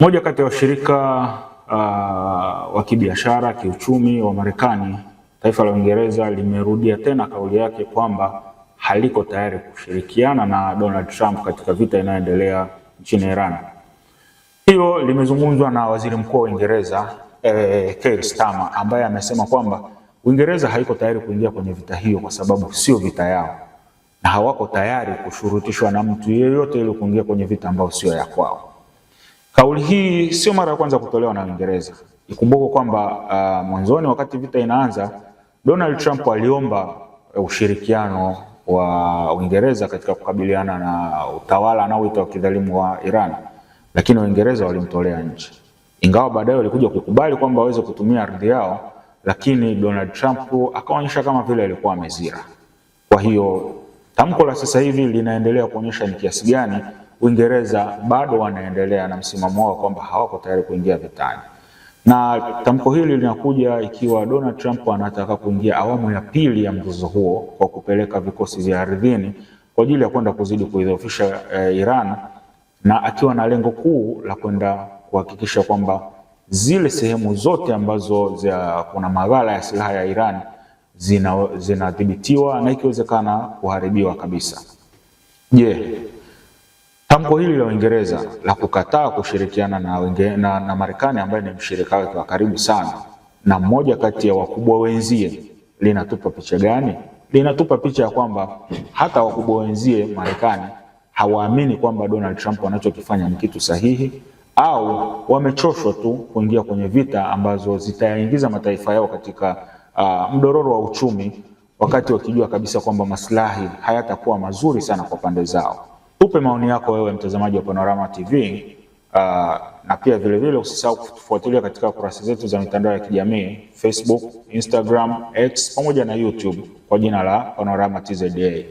Moja kati ya washirika wa kibiashara, kiuchumi wa Marekani, taifa la Uingereza limerudia tena kauli yake kwamba haliko tayari kushirikiana na Donald Trump katika vita inayoendelea nchini Iran. Hiyo limezungumzwa na Waziri Mkuu wa Uingereza Keir Starmer, ambaye amesema kwamba Uingereza haiko tayari kuingia kwenye vita hiyo kwa sababu sio vita yao na hawako tayari kushurutishwa na mtu yeyote ili kuingia kwenye vita ambayo sio ya kwao. Kauli hii sio mara ya kwanza kutolewa na Uingereza. Ikumbuke kwamba mwanzoni wakati vita inaanza, Donald Trump aliomba ushirikiano wa Uingereza katika kukabiliana na utawala anaoita wa kidhalimu wa Iran, lakini Uingereza walimtolea nje. Ingawa baadaye walikuja kukubali kwamba waweze kutumia ardhi yao, lakini Donald Trump akaonyesha kama vile alikuwa amezira. Kwa hiyo tamko la sasa hivi linaendelea kuonyesha ni kiasi gani Uingereza bado wanaendelea na msimamo wao kwamba hawako tayari kuingia vitani. Na tamko hili linakuja ikiwa Donald Trump anataka kuingia awamu ya pili ya mzozo huo kwa kupeleka vikosi vya ardhini kwa ajili ya kwenda kuzidi kuidhoofisha Iran, na akiwa na lengo kuu la kwenda kuhakikisha kwamba zile sehemu zote ambazo kuna maghala ya silaha ya Iran zinadhibitiwa na ikiwezekana kuharibiwa kabisa. Tamko hili la Uingereza la kukataa kushirikiana na Marekani, ambaye ni mshirika wake wa karibu sana na mmoja kati ya wakubwa wenzie, linatupa picha gani? Linatupa picha ya kwamba hata wakubwa wenzie Marekani hawaamini kwamba Donald Trump anachokifanya ni kitu sahihi, au wamechoshwa tu kuingia kwenye vita ambazo zitaingiza mataifa yao katika mdororo wa uchumi, wakati wakijua kabisa kwamba maslahi hayatakuwa mazuri sana kwa pande zao. Tupe maoni yako wewe mtazamaji wa Panorama TV, na pia vile usisahau kutufuatilia katika kurasa zetu za mitandao ya kijamii Facebook, Instagram, X pamoja na YouTube kwa jina la Panorama TZA.